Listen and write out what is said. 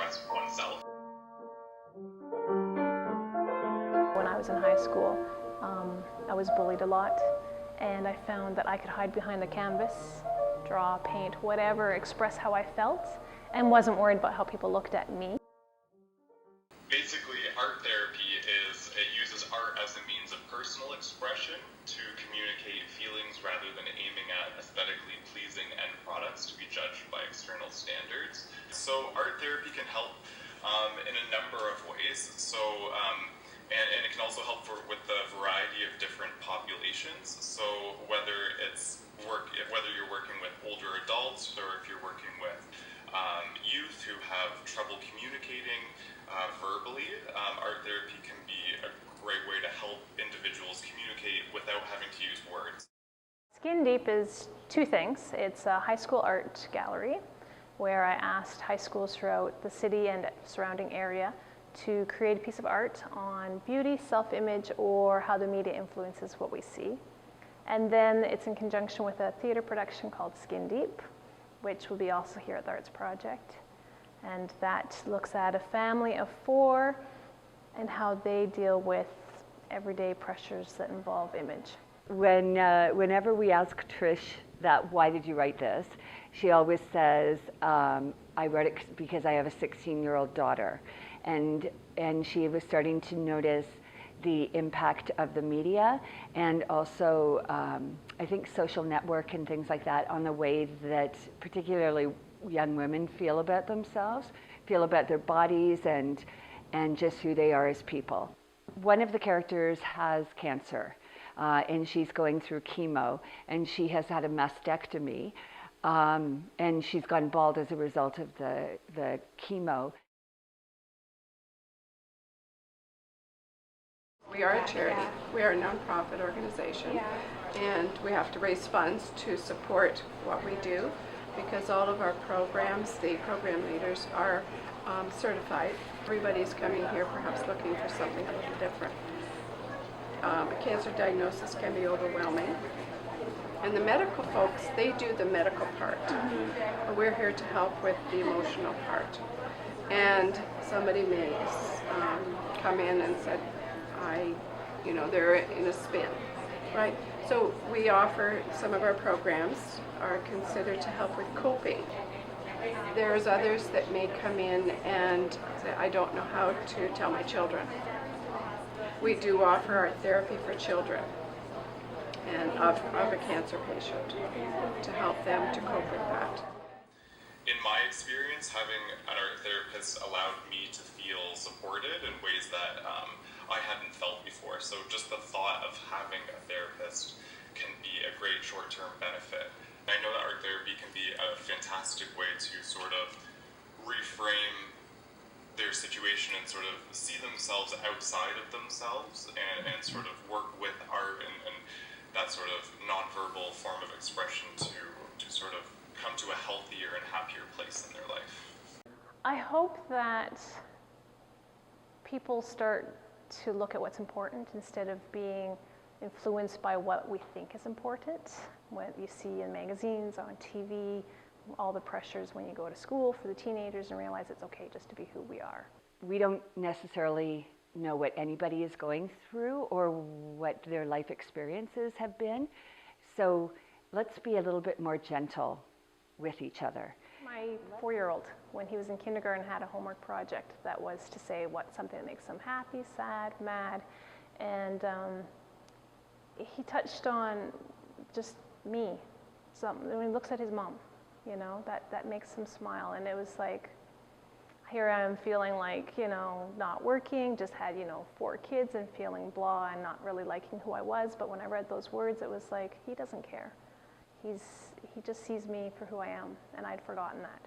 express oneself. When I was in high school, I was bullied a lot, and I found that I could hide behind the canvas, draw, paint, whatever, express how I felt, and wasn't worried about how people looked at me. Basically, art therapy it uses art as a means of personal expression to communicate feelings rather than aiming at aesthetically pleasing end products to be judged by external standards. So art therapy can help in a number of ways. And it can also help with the variety of different populations. So whether you're working with older adults or if you're working with youth who have trouble communicating verbally, art therapy can be a great way to help individuals communicate without having to use words. Skin Deep is two things. It's a high school art gallery where I asked high schools throughout the city and surrounding area to create a piece of art on beauty, self-image, or how the media influences what we see. And then it's in conjunction with a theater production called Skin Deep, which will be also here at the Arts Project. And that looks at a family of 4 and how they deal with everyday pressures that involve image. Whenever we ask Trish that, why did you write this? She always says, I wrote it because I have a 16-year-old daughter. And she was starting to notice the impact of the media and also I think social network and things like that on the way that particularly young women feel about themselves, feel about their bodies and just who they are as people. One of the characters has cancer and she's going through chemo, and she has had a mastectomy and she's gone bald as a result of the chemo. We are a charity. We are a nonprofit organization, and we have to raise funds to support what we do because all of our programs, the program leaders are certified. Everybody's coming here perhaps looking for something a little different. A cancer diagnosis can be overwhelming, and the medical folks, they do the medical part. But we're here to help with the emotional part. And somebody may come in and said, they're in a spin, right? So we offer some of our programs are considered to help with coping. There's others that may come in and say, I don't know how to tell my children. We do offer art therapy for children and of a cancer patient to help them to cope with that. In my experience, having an art therapist allowed me to feel supported in ways that I hadn't felt before. So just the thought of having a therapist can be a great short-term benefit. I know that art therapy can be a fantastic way to sort of reframe their situation and sort of see themselves outside of themselves and sort of work with art and that sort of nonverbal form of expression to sort of come to a healthier and happier place in their life. I hope that people start to look at what's important instead of being influenced by what we think is important, what you see in magazines, on TV, all the pressures when you go to school for the teenagers, and realize it's okay just to be who we are. We don't necessarily know what anybody is going through or what their life experiences have been, so let's be a little bit more gentle with each other. My 4-year-old, when he was in kindergarten, had a homework project that was to say something that makes him happy, sad, mad, and he touched on just me. When he looks at his mom, that makes him smile, and it was like, here I am feeling like, not working, just had, 4 kids and feeling blah and not really liking who I was, but when I read those words, it was like, he doesn't care. He just sees me for who I am, and I'd forgotten that.